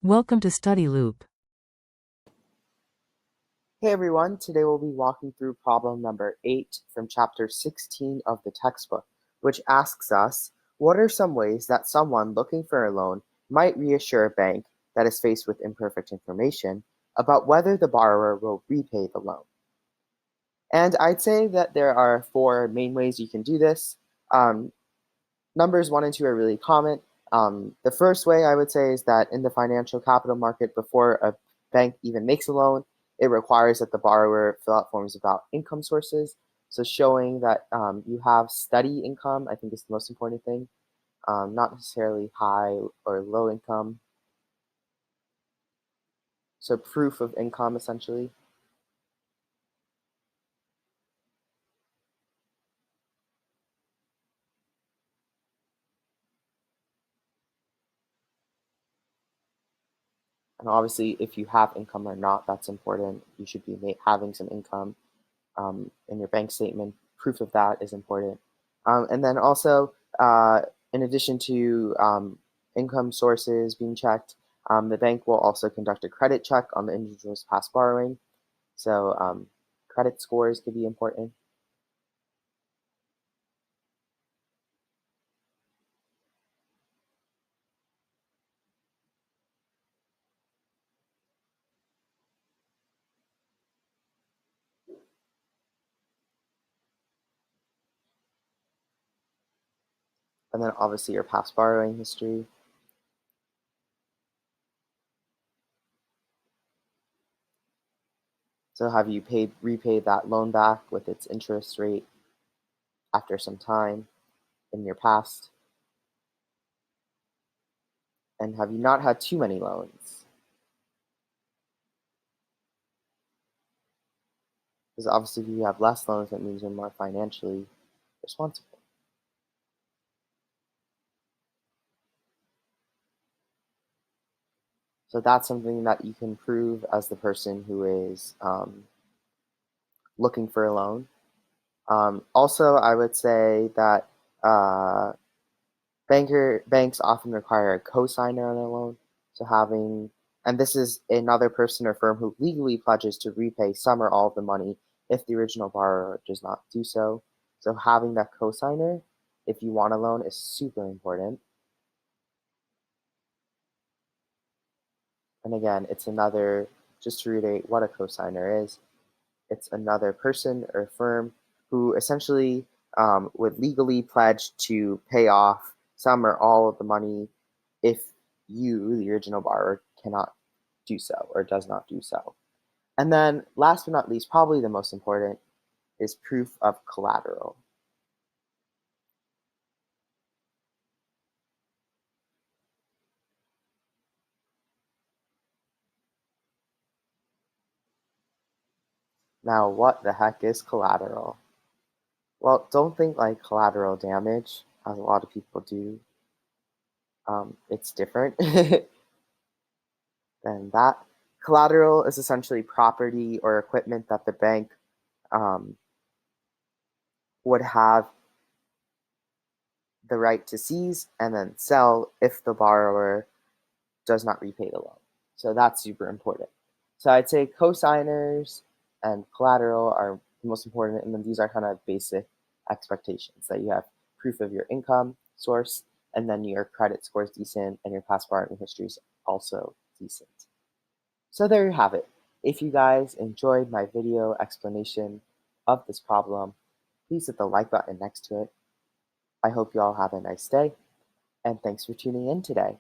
Welcome to Study Loop. Hey everyone, today we'll be walking through problem number 8 from chapter 16 of the textbook, which asks us, what are some ways that someone looking for a loan might reassure a bank that is faced with imperfect information about whether the borrower will repay the loan? And I'd say that there are 4 main ways you can do this. Um, Numbers 1 and 2 are really common. The first way I would say is that in the financial capital market, before a bank even makes a loan, it requires that the borrower fill out forms about income sources. So showing that you have steady income, I think is the most important thing, not necessarily high or low income. So proof of income essentially. And obviously, if you have income or not, that's important. You should be having some income in your bank statement. Proof of that is important. And then also, in addition to income sources being checked, the bank will also conduct a credit check on the individual's past borrowing. So credit scores could be important. And then obviously your past borrowing history. So have you repaid that loan back with its interest rate after some time in your past? And have you not had too many loans? Because obviously if you have less loans, that means you're more financially responsible. So that's something that you can prove as the person who is looking for a loan. Also, I would say that uh, banks often require a cosigner on a loan. So and this is another person or firm who legally pledges to repay some or all of the money if the original borrower does not do so. So having that cosigner, if you want a loan, is super important. And again, just to reiterate what a cosigner is, it's another person or firm who essentially would legally pledge to pay off some or all of the money if you, the original borrower, cannot do so or does not do so. And then, last but not least, probably the most important, is proof of collateral. Now, what the heck is collateral? Well, don't think like collateral damage, as a lot of people do. It's different than that. Collateral is essentially property or equipment that the bank um, would have the right to seize and then sell if the borrower does not repay the loan. So that's super important. So I'd say cosigners and collateral are the most important, and then these are kind of basic expectations that you have proof of your income source, and then your credit score is decent, and your past borrowing history is also decent. So there you have it. If you guys enjoyed my video explanation of this problem, please hit the like button next to it. I hope you all have a nice day, and thanks for tuning in today.